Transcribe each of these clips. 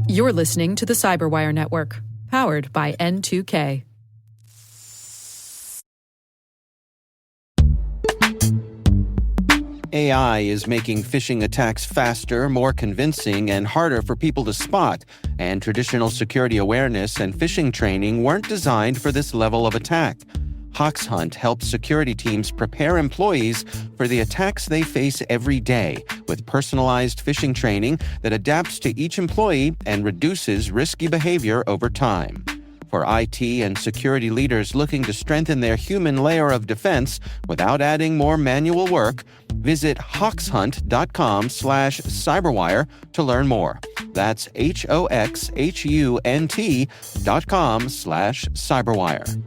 You're listening to the Cyberwire Network, powered by N2K. AI is making phishing attacks faster, more convincing, and harder for people to spot, and traditional security awareness and phishing training weren't designed for this level of attack. HawksHunt helps security teams prepare employees for the attacks they face every day with personalized phishing training that adapts to each employee and reduces risky behavior over time. For IT and security leaders looking to strengthen their human layer of defense without adding more manual work, visit hawkshunt.com/cyberwire to learn more. That's HOXHUNT.com/cyberwire.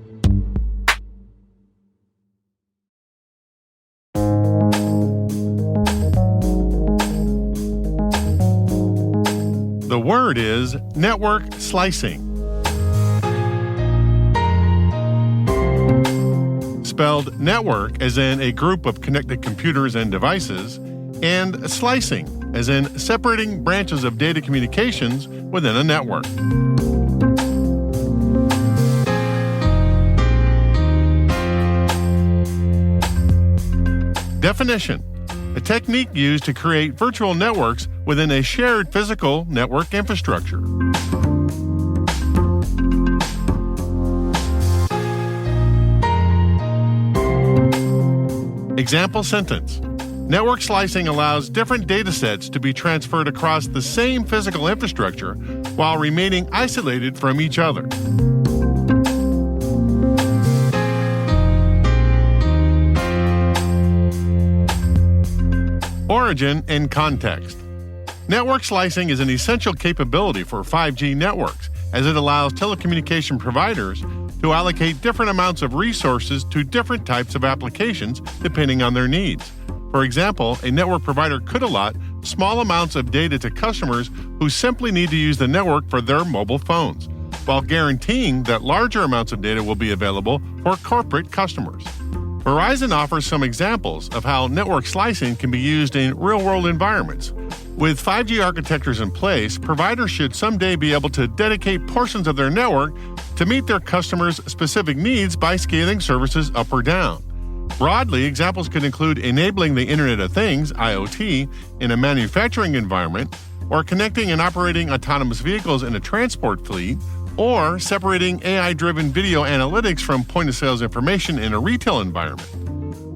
The word is network slicing. Spelled network as in a group of connected computers and devices, and slicing as in separating branches of data communications within a network. Definition: a technique used to create virtual networks within a shared physical network infrastructure. Example sentence: network slicing allows different data sets to be transferred across the same physical infrastructure while remaining isolated from each other. Origin and context. Network slicing is an essential capability for 5G networks, as it allows telecommunication providers to allocate different amounts of resources to different types of applications depending on their needs. For example, a network provider could allot small amounts of data to customers who simply need to use the network for their mobile phones, while guaranteeing that larger amounts of data will be available for corporate customers. Verizon offers some examples of how network slicing can be used in real-world environments. With 5G architectures in place, providers should someday be able to dedicate portions of their network to meet their customers' specific needs by scaling services up or down. Broadly, examples could include enabling the Internet of Things, IoT, in a manufacturing environment, or connecting and operating autonomous vehicles in a transport fleet, or separating AI-driven video analytics from point-of-sales information in a retail environment.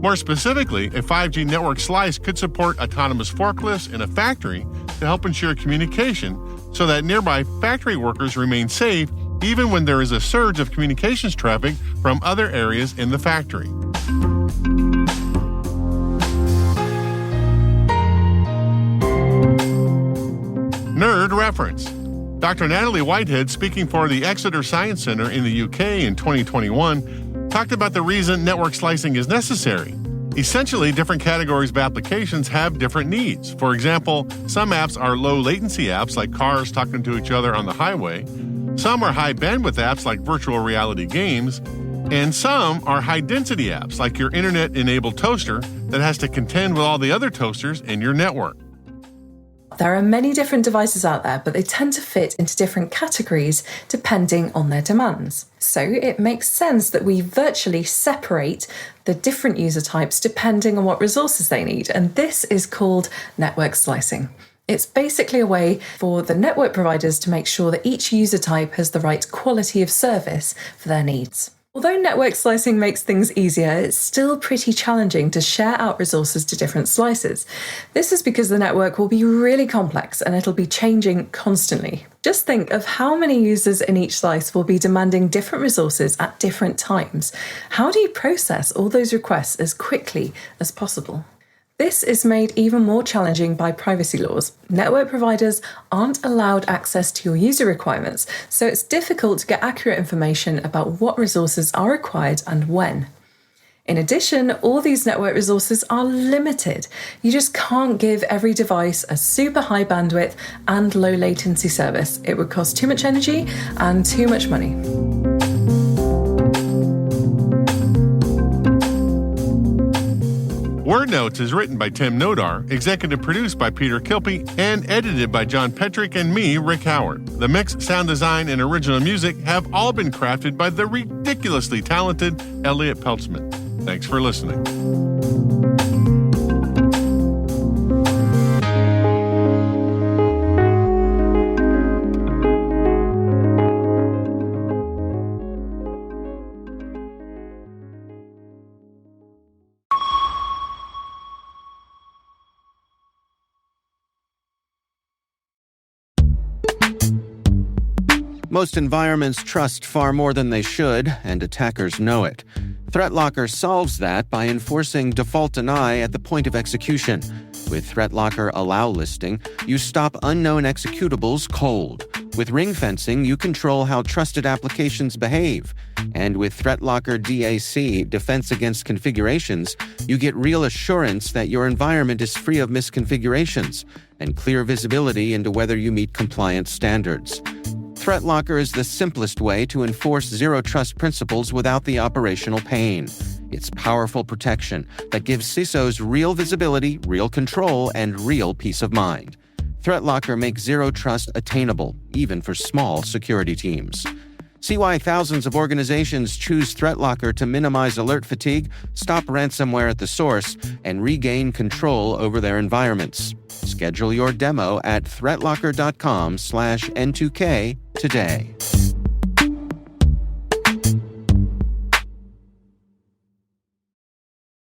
More specifically, a 5G network slice could support autonomous forklifts in a factory to help ensure communication so that nearby factory workers remain safe even when there is a surge of communications traffic from other areas in the factory. Nerd reference. Dr. Natalie Whitehead, speaking for the Exeter Science Centre in the UK in 2021, talked about the reason network slicing is necessary. Essentially, different categories of applications have different needs. For example, some apps are low-latency apps like cars talking to each other on the highway. Some are high-bandwidth apps like virtual reality games. And some are high-density apps like your internet-enabled toaster that has to contend with all the other toasters in your network. There are many different devices out there, but they tend to fit into different categories depending on their demands. So it makes sense that we virtually separate the different user types depending on what resources they need, and this is called network slicing. It's basically a way for the network providers to make sure that each user type has the right quality of service for their needs. Although network slicing makes things easier, it's still pretty challenging to share out resources to different slices. This is because the network will be really complex and it'll be changing constantly. Just think of how many users in each slice will be demanding different resources at different times. How do you process all those requests as quickly as possible? This is made even more challenging by privacy laws. Network providers aren't allowed access to your user requirements, so it's difficult to get accurate information about what resources are required and when. In addition, all these network resources are limited. You just can't give every device a super high bandwidth and low latency service. It would cost too much energy and too much money. Word Notes is written by Tim Nodar, executive produced by Peter Kilpie, and edited by John Petrick and me, Rick Howard. The mix, sound design, and original music have all been crafted by the ridiculously talented Elliot Peltzman. Thanks for listening. Most environments trust far more than they should, and attackers know it. ThreatLocker solves that by enforcing default deny at the point of execution. With ThreatLocker Allow listing, you stop unknown executables cold. With ring fencing, you control how trusted applications behave. And with ThreatLocker DAC, Defense Against Configurations, you get real assurance that your environment is free of misconfigurations and clear visibility into whether you meet compliance standards. ThreatLocker is the simplest way to enforce zero-trust principles without the operational pain. It's powerful protection that gives CISOs real visibility, real control, and real peace of mind. ThreatLocker makes zero-trust attainable, even for small security teams. See why thousands of organizations choose ThreatLocker to minimize alert fatigue, stop ransomware at the source, and regain control over their environments. Schedule your demo at threatlocker.com/N2K today.